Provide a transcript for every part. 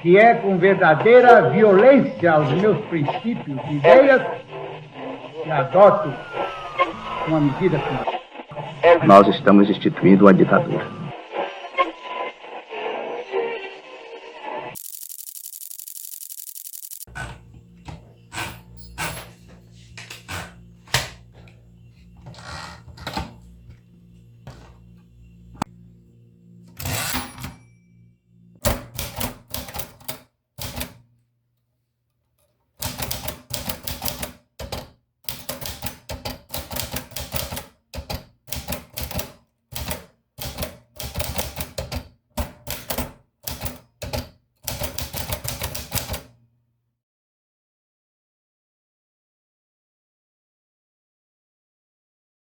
que é com verdadeira violência aos meus princípios e ideias que adoto uma medida como... Nós estamos instituindo a ditadura.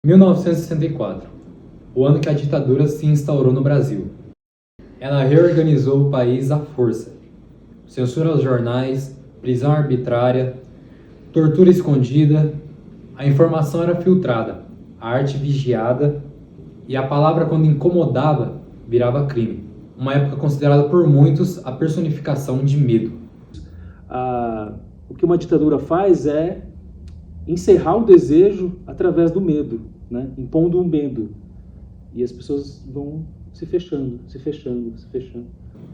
Em 1964, o ano que a ditadura se instaurou no Brasil. Ela reorganizou o país à força. Censura aos jornais, prisão arbitrária, tortura escondida, a informação era filtrada, a arte vigiada e a palavra, quando incomodava, virava crime. Uma época considerada por muitos a personificação de medo. O que uma ditadura faz é encerrar o desejo através do medo, né? Impondo um medo. E as pessoas vão se fechando.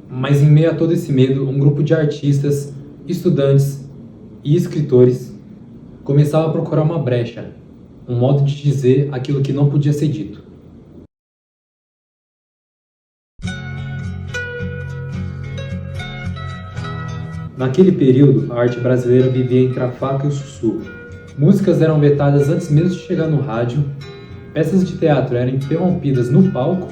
Mas em meio a todo esse medo, um grupo de artistas, estudantes e escritores começava a procurar uma brecha, um modo de dizer aquilo que não podia ser dito. Naquele período, a arte brasileira vivia entre a faca e o sussurro. Músicas eram vetadas antes mesmo de chegar no rádio, peças de teatro eram interrompidas no palco,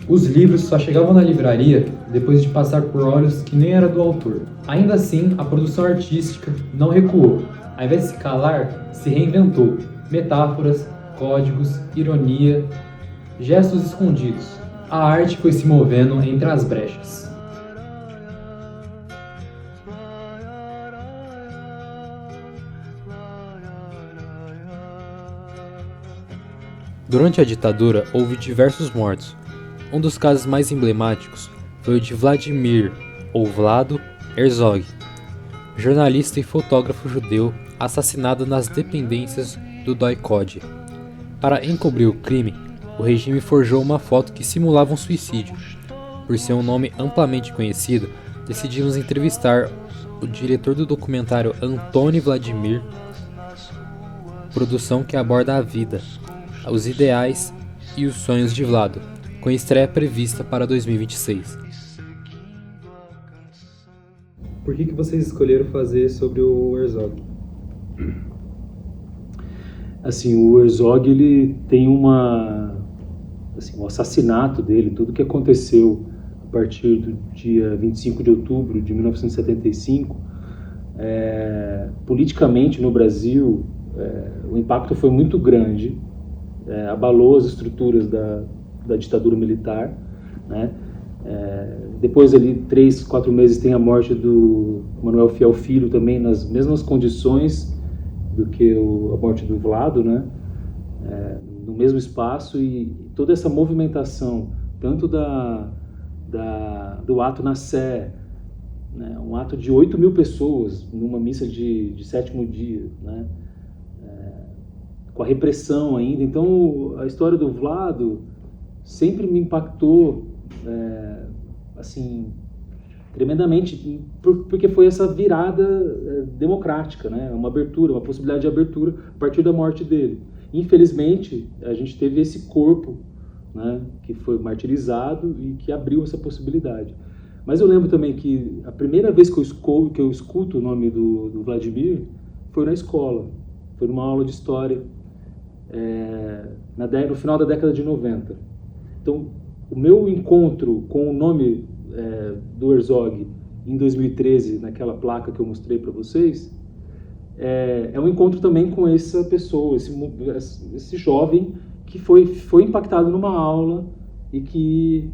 os livros só chegavam na livraria depois de passar por olhos que nem era do autor. Ainda assim, a produção artística não recuou. Ao invés de se calar, se reinventou. Metáforas, códigos, ironia, gestos escondidos. A arte foi se movendo entre as brechas. Durante a ditadura, houve diversos mortos. Um dos casos mais emblemáticos foi o de Vladimir, ou Vlado, Herzog, jornalista e fotógrafo judeu assassinado nas dependências do Doikod. Para encobrir o crime, o regime forjou uma foto que simulava um suicídio. Por ser um nome amplamente conhecido, decidimos entrevistar o diretor do documentário Antônio Vladimir, produção que aborda a vida, os ideais e os sonhos de Vlado, com estreia prevista para 2026. Por que vocês escolheram fazer sobre o Herzog? Assim, o Herzog, ele tem o assassinato dele, tudo que aconteceu a partir do dia 25 de outubro de 1975, politicamente no Brasil, o impacto foi muito grande. Abalou as estruturas da ditadura militar, né? Depois ali 3, 4 meses tem a morte do Manuel Fiel Filho também nas mesmas condições do que a morte do Vlado, né? No mesmo espaço, e toda essa movimentação tanto do ato na Sé, né? Um ato de 8.000 pessoas numa missa de 7º dia, né? Com a repressão ainda. Então, a história do Vlado sempre me impactou, tremendamente, porque foi essa virada democrática, né? Uma abertura, uma possibilidade de abertura a partir da morte dele. Infelizmente, a gente teve esse corpo, né, que foi martirizado e que abriu essa possibilidade. Mas eu lembro também que a primeira vez que eu escuto o nome do Vladimir foi na escola, foi numa aula de história, no final da década de 90. Então, o meu encontro com o nome do Herzog em 2013, naquela placa que eu mostrei para vocês, é um encontro também com essa pessoa, esse jovem que foi impactado numa aula e que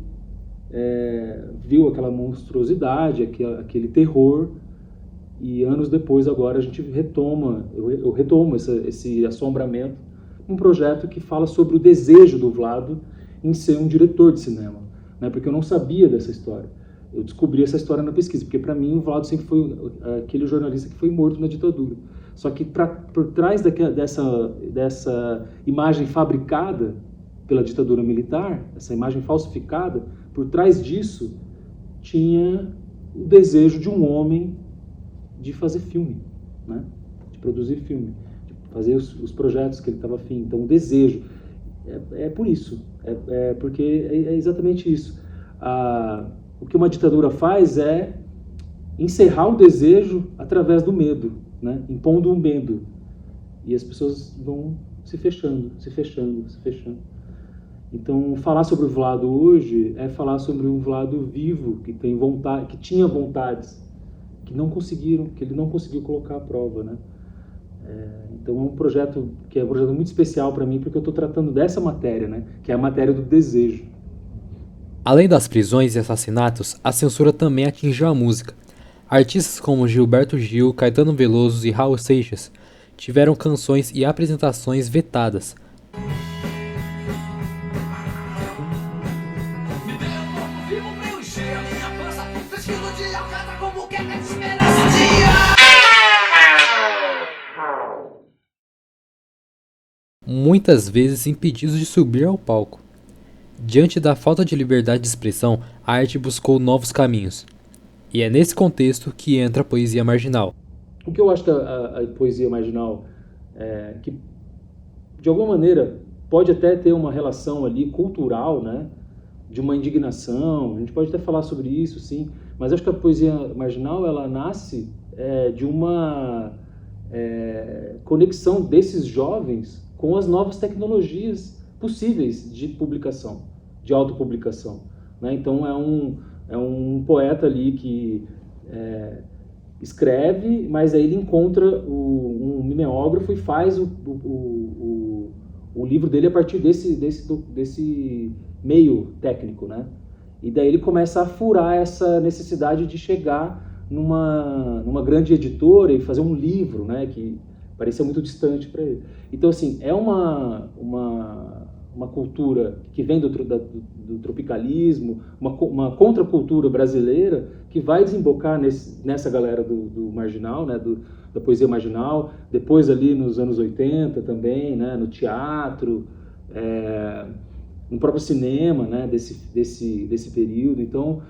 viu aquela monstruosidade, aquele terror, e anos depois agora a gente eu retomo esse assombramento, um projeto que fala sobre o desejo do Vlado em ser um diretor de cinema, né? Porque eu não sabia dessa história. Eu descobri essa história na pesquisa, porque para mim o Vlado sempre foi aquele jornalista que foi morto na ditadura. Só que por trás dessa imagem fabricada pela ditadura militar, essa imagem falsificada, por trás disso tinha o desejo de um homem de fazer filme, né? De produzir filme, de fazer os projetos que ele estava afim. Então o desejo, é por isso, porque é exatamente isso. O que uma ditadura faz é encerrar o desejo através do medo, né? Impondo o medo. E as pessoas vão se fechando, se fechando, se fechando. Então, falar sobre o Vlado hoje é falar sobre um Vlado vivo, que tem vontade, que tinha vontades, que ele não conseguiu colocar à prova, né? Então é um projeto muito especial para mim, porque eu estou tratando dessa matéria, né? Que é a matéria do desejo. Além das prisões e assassinatos, a censura também atingiu a música. Artistas como Gilberto Gil, Caetano Veloso e Raul Seixas tiveram canções e apresentações vetadas. Muitas vezes impedidos de subir ao palco. Diante da falta de liberdade de expressão, a arte buscou novos caminhos. E é nesse contexto que entra a poesia marginal. O que eu acho da poesia marginal que, de alguma maneira, pode até ter uma relação ali cultural, né? De uma indignação, a gente pode até falar sobre isso, sim, mas acho que a poesia marginal, ela nasce de uma conexão desses jovens com as novas tecnologias possíveis de publicação, de autopublicação, né? Então é um poeta ali que escreve, mas aí ele encontra um mimeógrafo e faz o livro dele a partir desse meio técnico, né? E daí ele começa a furar essa necessidade de chegar numa grande editora e fazer um livro, né? Que parecia muito distante para ele. Então, assim, é uma cultura que vem do tropicalismo, uma contracultura brasileira que vai desembocar nessa galera do marginal, né, da poesia marginal, depois ali nos anos 80 também, né, no teatro, no próprio cinema, né, desse período. Então,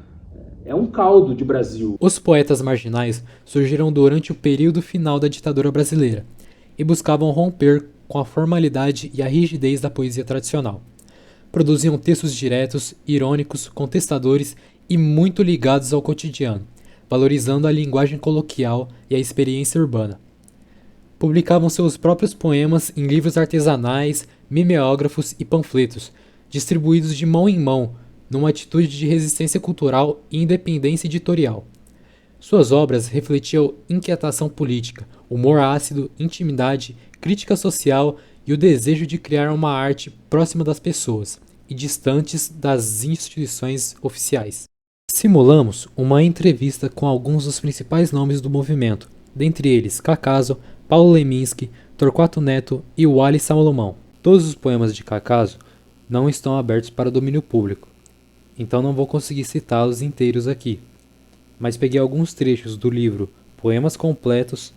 é um caldo de Brasil. Os poetas marginais surgiram durante o período final da ditadura brasileira e buscavam romper com a formalidade e a rigidez da poesia tradicional. Produziam textos diretos, irônicos, contestadores e muito ligados ao cotidiano, valorizando a linguagem coloquial e a experiência urbana. Publicavam seus próprios poemas em livros artesanais, mimeógrafos e panfletos, distribuídos de mão em mão, numa atitude de resistência cultural e independência editorial. Suas obras refletiam inquietação política, humor ácido, intimidade, crítica social e o desejo de criar uma arte próxima das pessoas e distantes das instituições oficiais. Simulamos uma entrevista com alguns dos principais nomes do movimento, dentre eles Cacaso, Paulo Leminski, Torquato Neto e Wally Salomão. Todos os poemas de Cacaso não estão abertos para o domínio público, então não vou conseguir citá-los inteiros aqui, mas peguei alguns trechos do livro Poemas Completos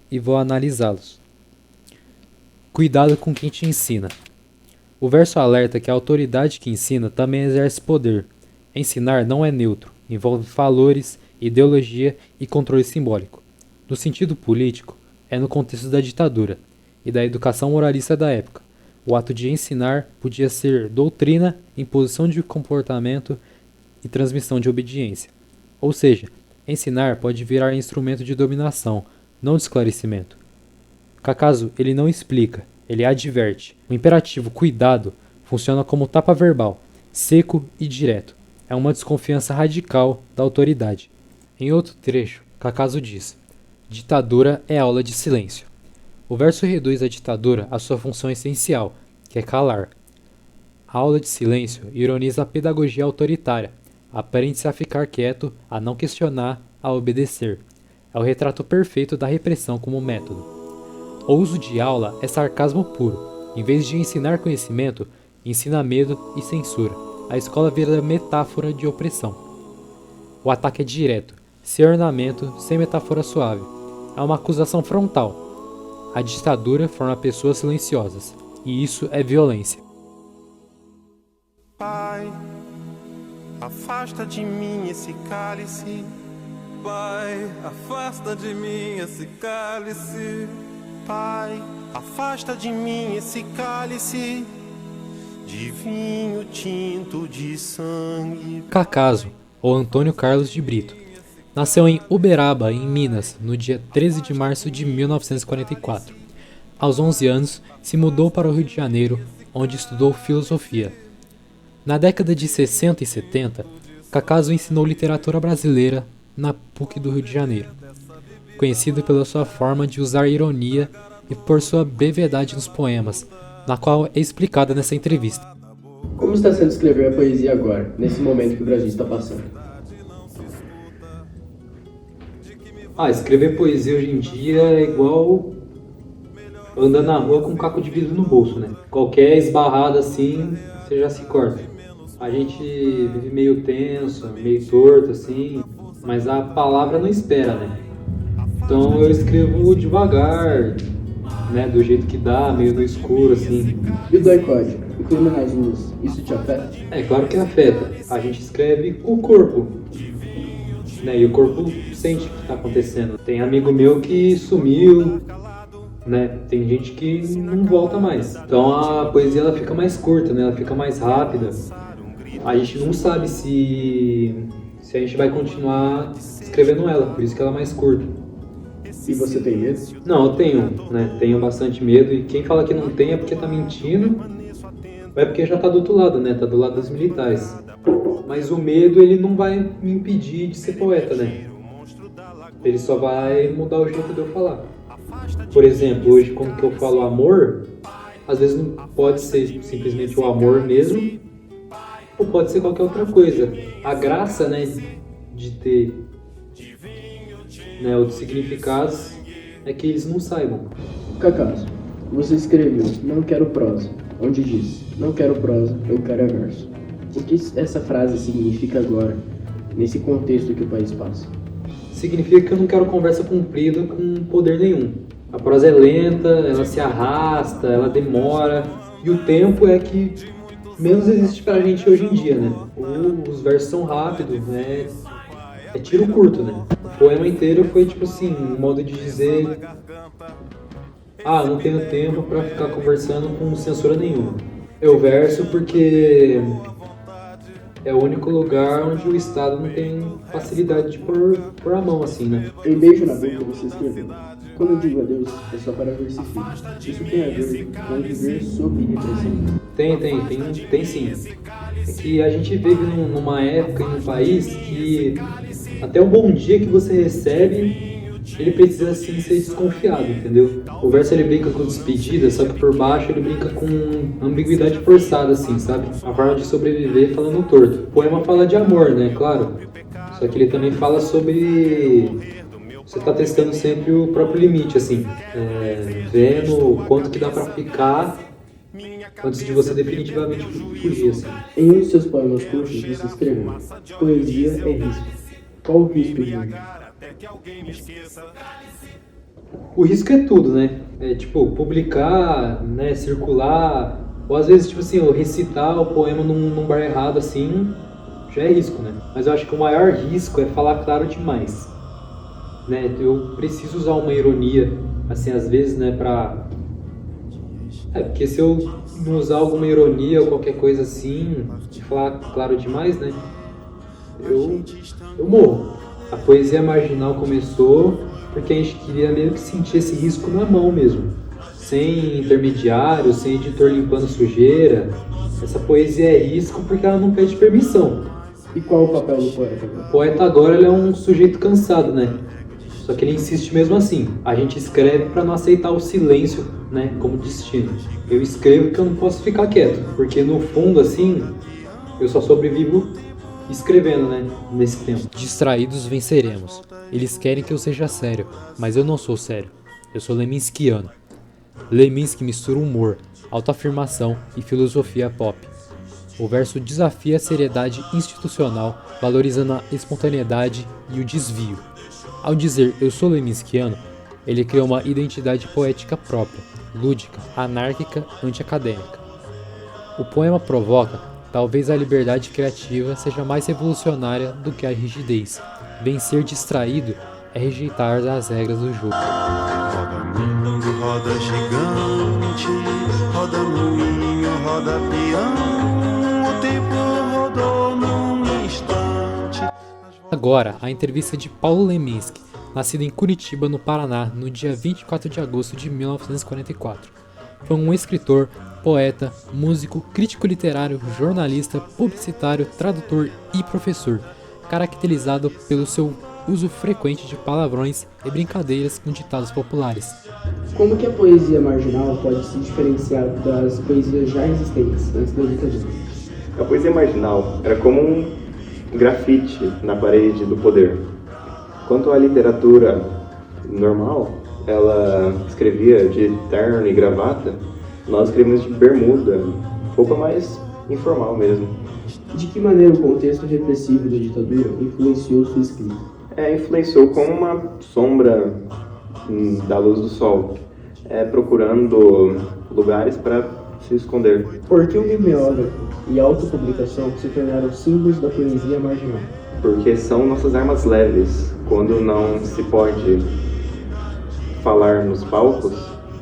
e vou analisá-los. Cuidado com quem te ensina. O verso alerta que a autoridade que ensina também exerce poder. Ensinar não é neutro, envolve valores, ideologia e controle simbólico. No sentido político, é no contexto da ditadura e da educação moralista da época. O ato de ensinar podia ser doutrina, imposição de comportamento e transmissão de obediência. Ou seja, ensinar pode virar instrumento de dominação, não de esclarecimento. Cacaso, ele não explica, ele adverte. O imperativo cuidado funciona como tapa verbal, seco e direto. É uma desconfiança radical da autoridade. Em outro trecho, Cacaso diz: ditadura é aula de silêncio. O verso reduz a ditadura à sua função essencial, que é calar. A aula de silêncio ironiza a pedagogia autoritária. Aprende-se a ficar quieto, a não questionar, a obedecer. É o retrato perfeito da repressão como método. O uso de aula é sarcasmo puro. Em vez de ensinar conhecimento, ensina medo e censura. A escola vira metáfora de opressão. O ataque é direto, sem ornamento, sem metáfora suave. É uma acusação frontal. A ditadura forma pessoas silenciosas, e isso é violência. Pai, afasta de mim esse cálice. Pai, afasta de mim esse cálice. Pai, afasta de mim esse cálice de vinho tinto de sangue. Cacaso, ou Antônio Carlos de Brito, nasceu em Uberaba, em Minas, no dia 13 de março de 1944. Aos 11 anos, se mudou para o Rio de Janeiro, onde estudou filosofia. Na década de 60 e 70, Cacaso ensinou literatura brasileira na PUC do Rio de Janeiro, conhecido pela sua forma de usar ironia e por sua brevidade nos poemas, na qual é explicada nessa entrevista. Como está sendo escrever a poesia agora, nesse momento que o Brasil está passando? Escrever poesia hoje em dia é igual andar na rua com um caco de vidro no bolso, né? Qualquer esbarrada assim, você já se corta. A gente vive meio tenso, meio torto assim, mas a palavra não espera, né? Então eu escrevo devagar, né? Do jeito que dá, meio no escuro assim. E o doicode, o clima nas ruas, isso te afeta? É claro que afeta. A gente escreve com o corpo, né? E o corpo sente o que está acontecendo. Tem amigo meu que sumiu, né? Tem gente que não volta mais. Então a poesia ela fica mais curta, né? Ela fica mais rápida. A gente não sabe se a gente vai continuar escrevendo ela, por isso que ela é mais curta. E você tem medo? Não, eu tenho, né? Tenho bastante medo. E quem fala que não tem é porque tá mentindo. Ou é porque já tá do outro lado, né? Tá do lado dos militares. Mas o medo, ele não vai me impedir de ser poeta, né? Ele só vai mudar o jeito de eu falar. Por exemplo, hoje quando que eu falo amor, às vezes não pode ser simplesmente o amor mesmo, ou pode ser qualquer outra coisa. A graça, né, de ter, né, outros significados é que eles não saibam. Cacaso, você escreveu "Não quero prosa", onde diz "Não quero prosa, eu quero é verso". O que essa frase significa agora, nesse contexto que o país passa? Significa que eu não quero conversa comprida com poder nenhum. A prosa é lenta, ela se arrasta, ela demora, e o tempo é que menos existe pra gente hoje em dia, né? Os versos são rápidos, né? É tiro curto, né? O poema inteiro foi tipo assim, um modo de dizer: não tenho tempo pra ficar conversando com censura nenhuma. Eu verso porque é o único lugar onde o Estado não tem facilidade de pôr a mão assim, né? Em Beijo na Boca você escreveu: "Quando eu digo adeus, é só para ver se fica". Isso tem a ver com viver sob repressão? Tem sim. É que a gente vive numa época e num país que até o bom dia que você recebe, ele precisa assim ser desconfiado, entendeu? O verso ele brinca com despedida, só que por baixo ele brinca com ambiguidade forçada, assim, sabe? A forma de sobreviver falando torto. O poema fala de amor, né? Claro. Só que ele também fala sobre você tá testando sempre o próprio limite, assim. Vendo o quanto que dá pra ficar antes de você definitivamente fugir, assim. Em um de seus poemas curtos você escreveu: "Poesia é risco". Qual o risco de hoje? O risco é tudo, né? É tipo, publicar, né, circular, ou às vezes, tipo assim, eu recitar o poema num bar errado, assim, já é risco, né? Mas eu acho que o maior risco é falar claro demais, né? Eu preciso usar uma ironia, assim, às vezes, né, porque se eu não usar alguma ironia ou qualquer coisa assim, de falar claro demais, né, eu morro. A poesia marginal começou porque a gente queria meio que sentir esse risco na mão mesmo. Sem intermediário, sem editor limpando sujeira. Essa poesia é risco porque ela não pede permissão. E qual o papel do poeta agora? O poeta agora ele é um sujeito cansado, né? Só que ele insiste mesmo assim. A gente escreve para não aceitar o silêncio, né, como destino. Eu escrevo porque eu não posso ficar quieto. Porque no fundo, assim, eu só sobrevivo escrevendo, né, nesse tempo. Distraídos venceremos. Eles querem que eu seja sério, mas eu não sou sério. Eu sou leminskiano. Leminski mistura humor, autoafirmação e filosofia pop. o verso desafia a seriedade institucional, valorizando a espontaneidade e o desvio. Ao dizer "eu sou leninskiano", ele cria uma identidade poética própria, lúdica, anárquica, anti-acadêmica. O poema provoca, talvez a liberdade criativa seja mais revolucionária do que a rigidez. Vencer distraído é rejeitar as regras do jogo. Roda mundo, roda gigante, roda moinho, roda peão, o tempo rodou num instante. Agora, a entrevista de Paulo Leminski, nascido em Curitiba, no Paraná, no dia 24 de agosto de 1944. Foi um escritor, poeta, músico, crítico literário, jornalista, publicitário, tradutor e professor, caracterizado pelo seu uso frequente de palavrões e brincadeiras com ditados populares. Como que a poesia marginal pode se diferenciar das poesias já existentes antes da ditadura? A poesia marginal era como um grafite na parede do poder. Quanto à literatura normal, ela escrevia de terno e gravata, nós escrevemos de bermuda, roupa mais informal mesmo. De que maneira o contexto repressivo da ditadura influenciou sua escrita? Influenciou como uma sombra da luz do sol, procurando lugares para se esconder. Por que o mimeógrafo e a autopublicação se tornaram símbolos da poesia marginal? Porque são nossas armas leves. Quando não se pode falar nos palcos,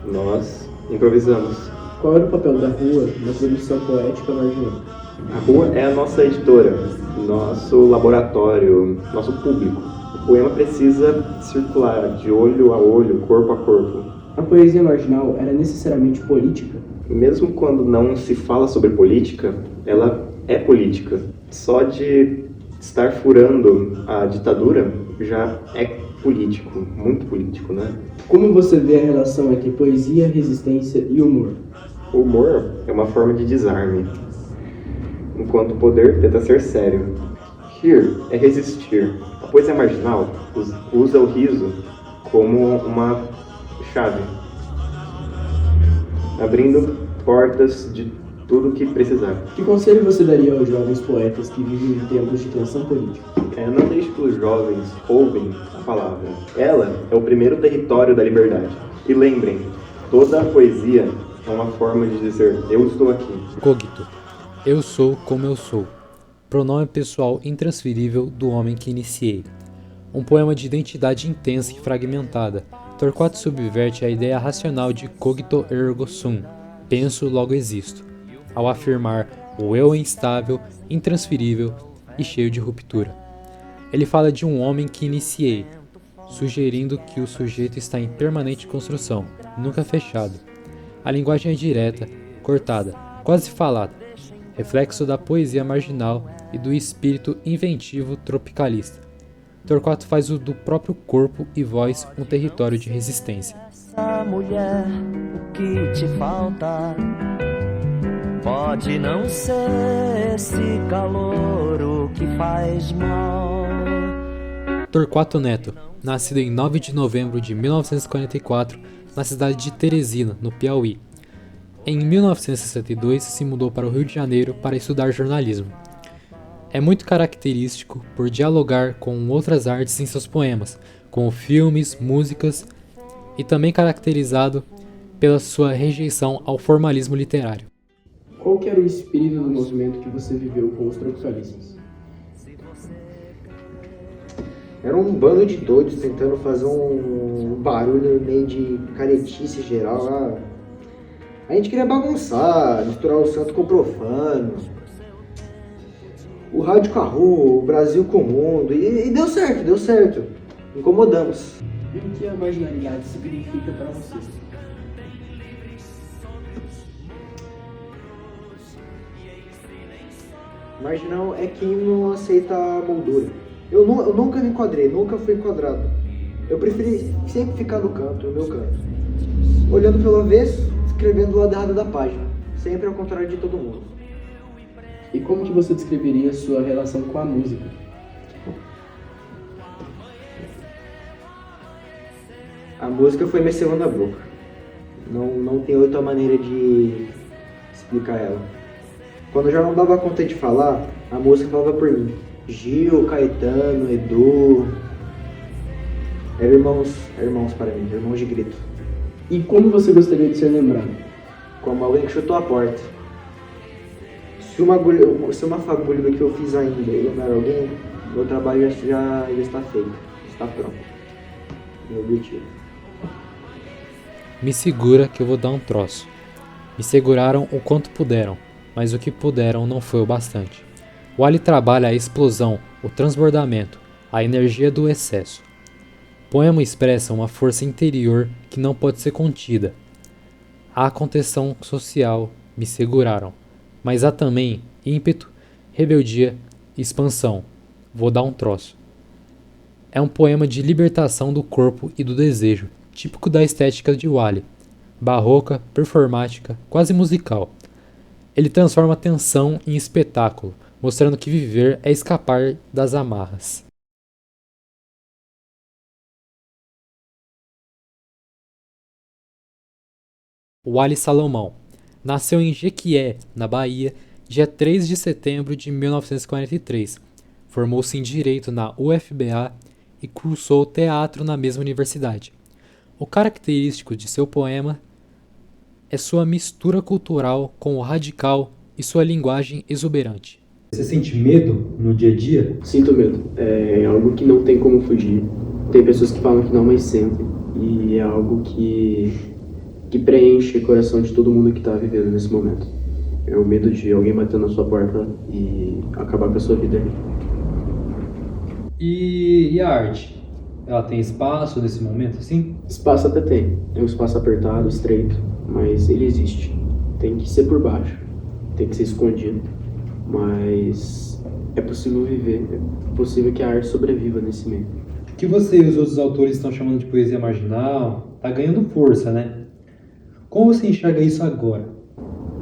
nós improvisamos. Qual era o papel da rua na produção poética marginal? A rua é a nossa editora, nosso laboratório, nosso público. O poema precisa circular de olho a olho, corpo a corpo. A poesia marginal era necessariamente política? Mesmo quando não se fala sobre política, ela é política. Só de estar furando a ditadura já é político, muito político, né? Como você vê a relação entre poesia, resistência e humor? O humor é uma forma de desarme, enquanto o poder tenta ser sério. Rir é resistir. A poesia marginal usa o riso como uma chave, abrindo portas de tudo que precisar. Que conselho você daria aos jovens poetas que vivem em tempos de tensão política? Não deixe que os jovens roubem a palavra. Ela é o primeiro território da liberdade. E lembrem, toda a poesia é uma forma de dizer eu estou aqui. Cogito. Eu sou como eu sou. Pronome pessoal intransferível do homem que iniciei. Um poema de identidade intensa e fragmentada. Torquato subverte a ideia racional de cogito ergo sum. Penso, logo existo. Ao afirmar o eu é instável, intransferível e cheio de ruptura. Ele fala de um homem que iniciei, sugerindo que o sujeito está em permanente construção, nunca fechado. A linguagem é direta, cortada, quase falada, reflexo da poesia marginal e do espírito inventivo tropicalista. Torquato faz do próprio corpo e voz um território de resistência. Mulher, o que te falta? Pode não ser esse calor o que faz mal. Torquato Neto, nascido em 9 de novembro de 1944, na cidade de Teresina, no Piauí. Em 1962, se mudou para o Rio de Janeiro para estudar jornalismo. É muito característico por dialogar com outras artes em seus poemas, com filmes, músicas, e também caracterizado pela sua rejeição ao formalismo literário. Qual que era o espírito do movimento que você viveu com os tropicalistas? Era um bando de doidos tentando fazer um barulho meio de caretice geral. A gente queria bagunçar, misturar o santo com o profano. O rádio com a rua, o Brasil com o mundo. E deu certo. Incomodamos. E o que a marginalidade significa para você? Marginal é quem não aceita a moldura. Eu nunca me enquadrei, nunca fui enquadrado. Eu preferi sempre ficar no canto, no meu canto. Olhando pelo avesso, escrevendo do lado errado da página. Sempre ao contrário de todo mundo. E como que você descreveria sua relação com a música? A música foi minha segunda boca. Não tem outra maneira de explicar ela. Quando eu já não dava conta de falar, a música falava por mim. Gil, Caetano, Edu... Eram irmãos para mim, irmãos de grito. E como você gostaria de ser lembrado? Como alguém que chutou a porta. Se uma fagulha do que eu fiz ainda iluminar alguém, meu trabalho já está feito, está pronto. Meu objetivo. Me segura que eu vou dar um troço. Me seguraram o quanto puderam, mas o que puderam não foi o bastante. O Ali trabalha a explosão, o transbordamento, a energia do excesso. O poema expressa uma força interior que não pode ser contida. Há contenção social, me seguraram, mas há também ímpeto, rebeldia, expansão. Vou dar um troço. É um poema de libertação do corpo e do desejo, típico da estética de Wally, barroca, performática, quase musical. Ele transforma a tensão em espetáculo, mostrando que viver é escapar das amarras. Wally Salomão nasceu em Jequié, na Bahia, dia 3 de setembro de 1943. Formou-se em Direito na UFBA e cursou teatro na mesma universidade. O característico de seu poema é sua mistura cultural com o radical e sua linguagem exuberante. Você sente medo no dia a dia? Sinto medo. É algo que não tem como fugir. Tem pessoas que falam que não, mas sentem. E é algo que preenche o coração de todo mundo que está vivendo nesse momento. É o medo de alguém bater na sua porta e acabar com a sua vida. E a arte? Ela tem espaço nesse momento assim? Espaço até tem. É um espaço apertado, estreito, mas ele existe. Tem que ser por baixo. Tem que ser escondido. Mas é possível viver. É possível que a arte sobreviva nesse meio. O que você e os outros autores estão chamando de poesia marginal tá ganhando força, né? Como você enxerga isso agora?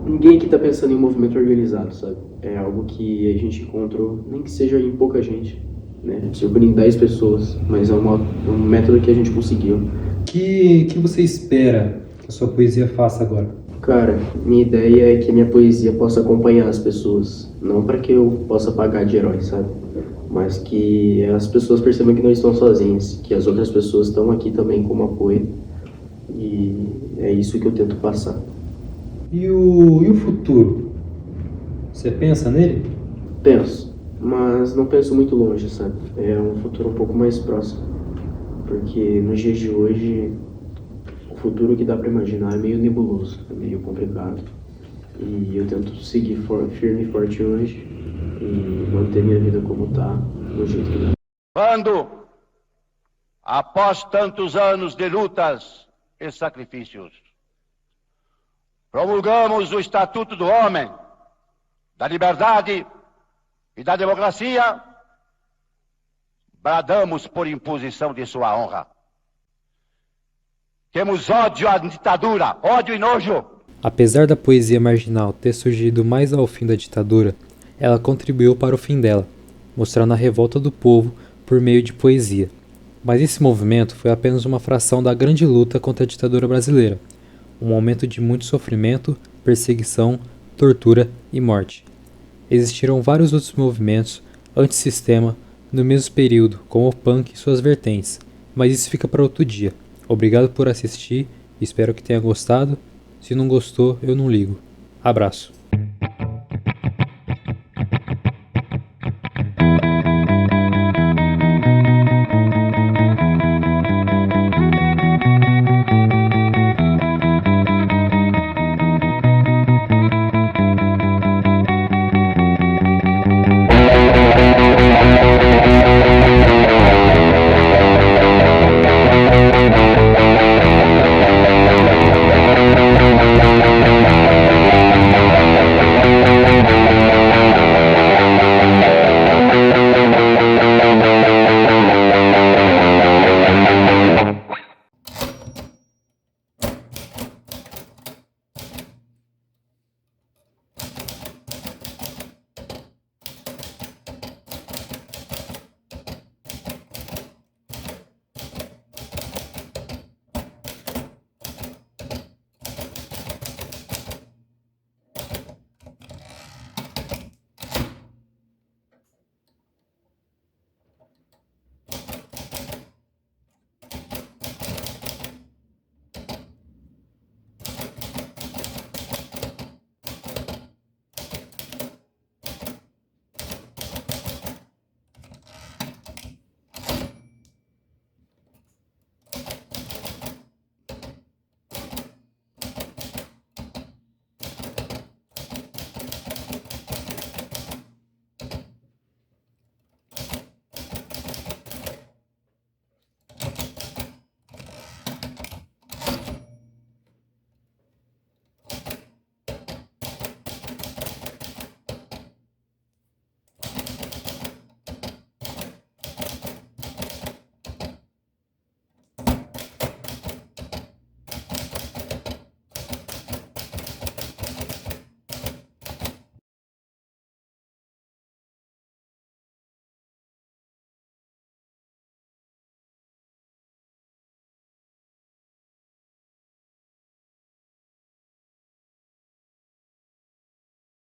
Ninguém aqui tá pensando em um movimento organizado, sabe? É algo que a gente encontrou, nem que seja em pouca gente, né? Se unir em 10 pessoas, mas é um método que a gente conseguiu. O que você espera que a sua poesia faça agora? Cara, minha ideia é que minha poesia possa acompanhar as pessoas. Não para que eu possa pagar de herói, sabe? Mas que as pessoas percebam que não estão sozinhas, que as outras pessoas estão aqui também como apoio. E é isso que eu tento passar. E o futuro? Você pensa nele? Penso, mas não penso muito longe, sabe? É um futuro um pouco mais próximo. Porque nos dias de hoje, o futuro que dá pra imaginar é meio nebuloso, é meio complicado. E eu tento seguir firme e forte hoje e manter minha vida como tá, do jeito que dá. Quando, após tantos anos de lutas e sacrifícios, promulgamos o Estatuto do Homem, da Liberdade e da Democracia, bradamos por imposição de sua honra. Temos ódio à ditadura, ódio e nojo. Apesar da poesia marginal ter surgido mais ao fim da ditadura, ela contribuiu para o fim dela, mostrando a revolta do povo por meio de poesia. Mas esse movimento foi apenas uma fração da grande luta contra a ditadura brasileira, um momento de muito sofrimento, perseguição, tortura e morte. Existiram vários outros movimentos antissistema no mesmo período, como o punk e suas vertentes, mas isso fica para outro dia. Obrigado por assistir, espero que tenha gostado. Se não gostou, eu não ligo. Abraço.